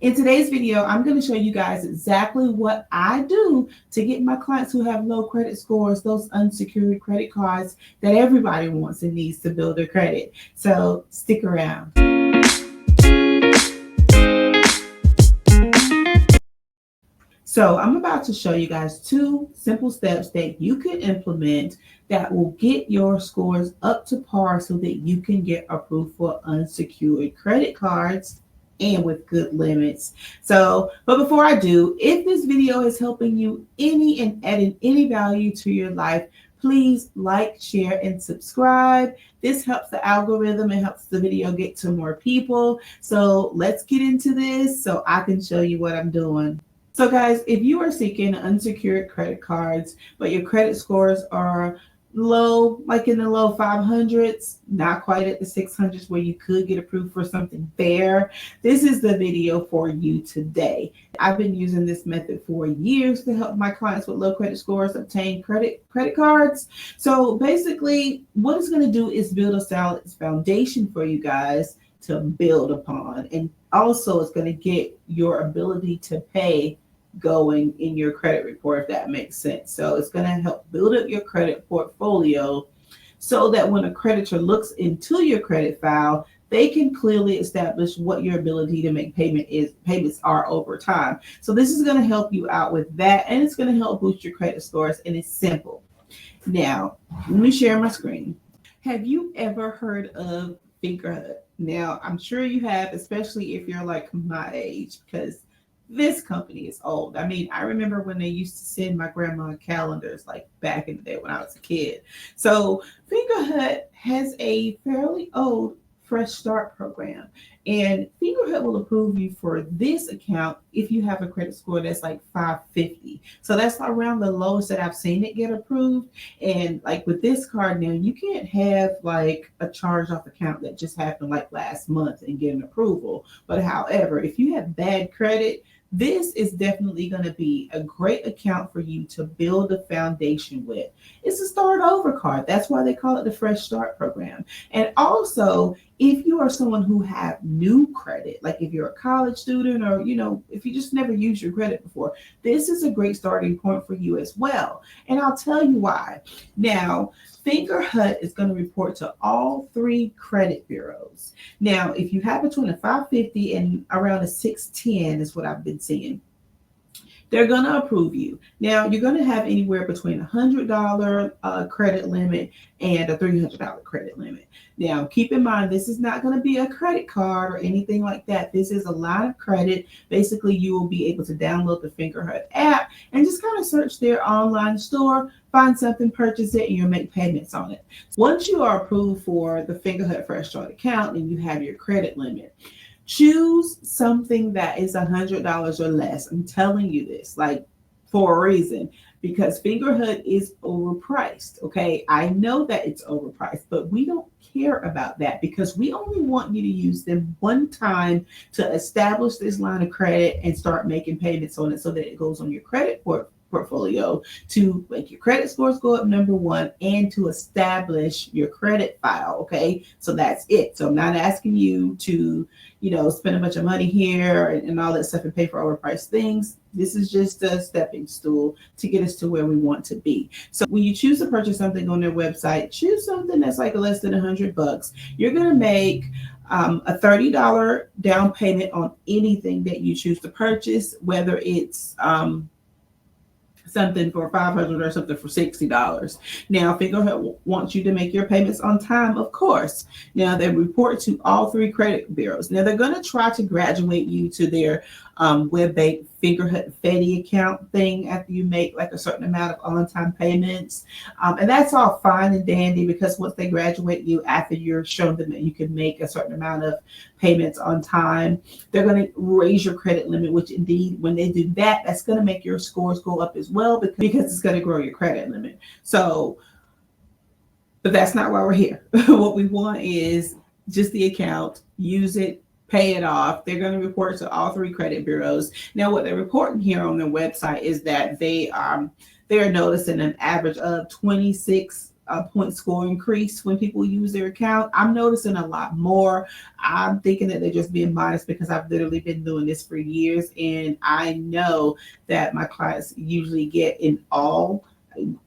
In today's video, I'm going to show you guys exactly what I do to get my clients who have low credit scores, those unsecured credit cards that everybody wants and needs to build their credit. So stick around. So I'm about to show you guys 2 simple steps that you can implement that will get your scores up to par so that you can get approved for unsecured credit cards and with good limits. But before I do, if this video is helping you any and adding any value to your life, please like, share, and subscribe. This helps the algorithm. It helps the video get to more people. So let's get into this so I can show you what I'm doing. So guys, if you are seeking unsecured credit cards, but your credit scores are low, like in the low 500s, not quite at the 600s where you could get approved for something fair, this is the video for you today. I've been using this method for years to help my clients with low credit scores obtain credit cards. So basically, what it's going to do is build a solid foundation for you guys to build upon. And also it's going to get your ability to pay going in your credit report, if that makes sense. So it's going to help build up your credit portfolio so that when a creditor looks into your credit file, they can clearly establish what your ability to make payments are over time. So this is going to help you out with that, and it's going to help boost your credit scores, and it's simple. Now, let me share my screen. Have you ever heard of Fingerhut? Now, I'm sure you have, especially if you're like my age, because this company is old. I mean, I remember when they used to send my grandma calendars like back in the day when I was a kid. So Fingerhut has a fairly old Fresh Start program, and Fingerhut will approve you for this account if you have a credit score that's like 550. So that's around the lowest that I've seen it get approved. And like with this card now, you can't have like a charge off account that just happened like last month and get an approval. But however, if you have bad credit, this is definitely going to be a great account for you to build a foundation with. It's a start over card. That's why they call it the Fresh Start program. And also, if you are someone who have new credit, like if you're a college student or, if you just never used your credit before, this is a great starting point for you as well. And I'll tell you why. Now, Fingerhut is going to report to all 3 credit bureaus. Now, if you have between a 550 and around a 610 is what I've been seeing, they're going to approve you. Now, you're going to have anywhere between $100 credit limit and a $300 credit limit. Now, keep in mind, this is not going to be a credit card or anything like that. This is a line of credit. Basically, you will be able to download the Fingerhut app and just kind of search their online store, find something, purchase it, and you'll make payments on it. Once you are approved for the Fingerhut Fresh Start account and you have your credit limit, choose something that is $100 or less. I'm telling you this, like, for a reason, because Fingerhut is overpriced. Okay, I know that it's overpriced, but we don't care about that because we only want you to use them one time to establish this line of credit and start making payments on it so that it goes on your credit portfolio to make your credit scores go up, number one, and to establish your credit file. Okay, so that's it. So I'm not asking you to spend a bunch of money here and all that stuff and pay for overpriced things. This is just a stepping stool to get us to where we want to be. So when you choose to purchase something on their website, choose something that's like less than $100. You're going to make a $30 down payment on anything that you choose to purchase, whether it's something for $500 or something for $60. Now, Fingerhut wants you to make your payments on time, of course. Now, they report to all 3 credit bureaus. Now, they're going to try to graduate you to their web-based Fingerhut Fedi account thing after you make like a certain amount of on-time payments. And that's all fine and dandy because once they graduate you, after you're shown them that you can make a certain amount of payments on time, they're going to raise your credit limit, which indeed, when they do that, that's going to make your scores go up as well because it's going to grow your credit limit. So, but that's not why we're here. What we want is just the account, use it, pay it off. They're going to report to all 3 credit bureaus. Now, what they're reporting here on their website is that they are noticing an average of 26 point score increase when people use their account. I'm noticing a lot more. I'm thinking that they're just being modest because I've literally been doing this for years, and I know that my clients usually get in all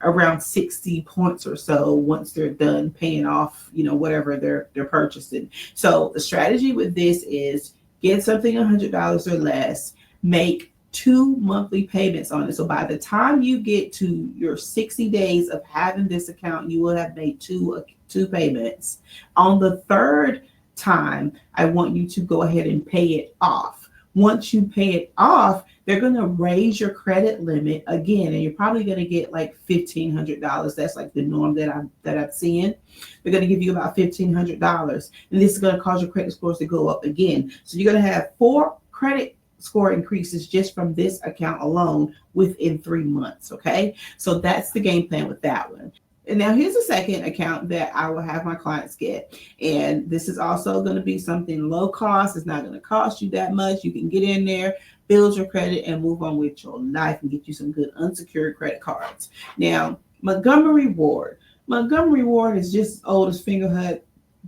around 60 points or so once they're done paying off, whatever they're purchasing. So the strategy with this is get something $100 or less, make 2 monthly payments on it. So by the time you get to your 60 days of having this account, you will have made two payments. On the third time, I want you to go ahead and pay it off. Once you pay it off, they're going to raise your credit limit again, and you're probably going to get like $1,500. That's like the norm that I'm seeing. They're going to give you about $1,500, and this is going to cause your credit scores to go up again. So you're going to have 4 credit score increases just from this account alone within 3 months. Okay, so that's the game plan with that one. And now here's a second account that I will have my clients get. And this is also going to be something low cost. It's not going to cost you that much. You can get in there, build your credit, and move on with your life and get you some good unsecured credit cards. Now, Montgomery Ward. Montgomery Ward is just old as Fingerhut,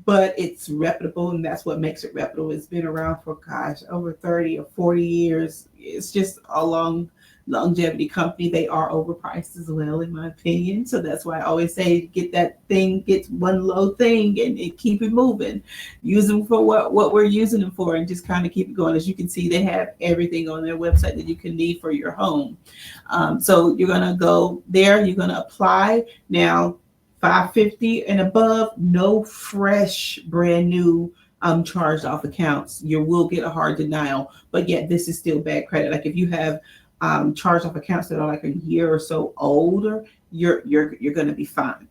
but it's reputable, and that's what makes it reputable. It's been around for, over 30 or 40 years. It's just a longevity company. They are overpriced as well, in my opinion. So that's why I always say get one low thing and keep it moving. Use them for what we're using them for, and just kind of keep it going. As you can see, they have everything on their website that you can need for your home. So you're going to go there, you're going to apply. Now, $550 and above, no fresh brand new charged off accounts. You will get a hard denial, but yet this is still bad credit. Like if you have charged off accounts that are like a year or so older, you're going to be fine.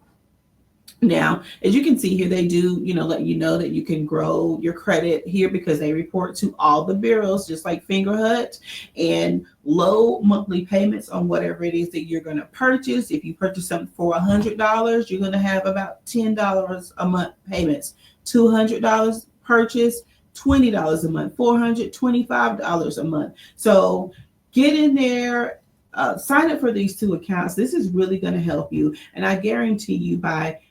Now, as you can see here, they do, let you know that you can grow your credit here because they report to all the bureaus, just like Fingerhut, and low monthly payments on whatever it is that you're going to purchase. If you purchase something for $100, you're going to have about $10 a month payments. $200 purchase, $20 a month. $425 a month. So get in there, sign up for these 2 accounts. This is really going to help you. And I guarantee you by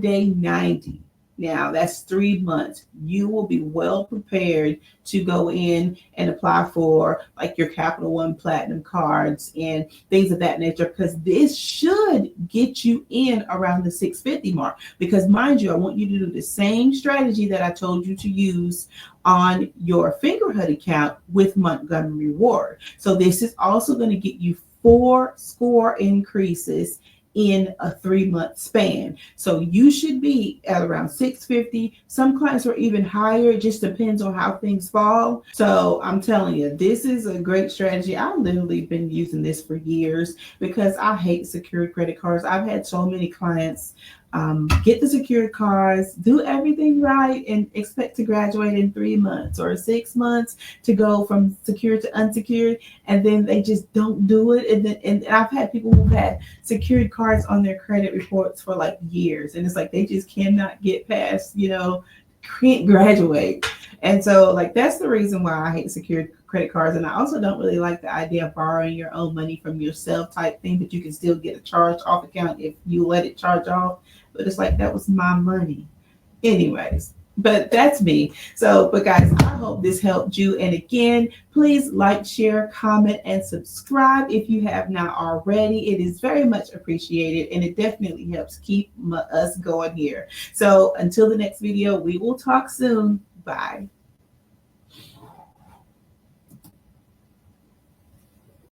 day 90, now that's 3 months, you will be well prepared to go in and apply for like your Capital One Platinum cards and things of that nature, because this should get you in around the 650 mark. Because mind you, I want you to do the same strategy that I told you to use on your Fingerhut account with Montgomery Ward. So this is also going to get you 4 score increases in a 3-month span. So you should be at around 650. Some clients are even higher. It just depends on how things fall. So I'm telling you, this is a great strategy. I've literally been using this for years because I hate secured credit cards. I've had so many clients get the secured cards, do everything right, and expect to graduate in 3 months or 6 months to go from secured to unsecured, and then they just don't do it. And I've had people who've had secured cards on their credit reports for like years, and it's like they just cannot get past, can't graduate. And so like that's the reason why I hate secured credit cards. And I also don't really like the idea of borrowing your own money from yourself type thing, but you can still get a charge off account if you let it charge off. But it's like, that was my money. Anyways, but that's me. So, but guys, I hope this helped you. And again, please like, share, comment, and subscribe if you have not already. It is very much appreciated, and it definitely helps keep us going here. So until the next video, we will talk soon. Bye.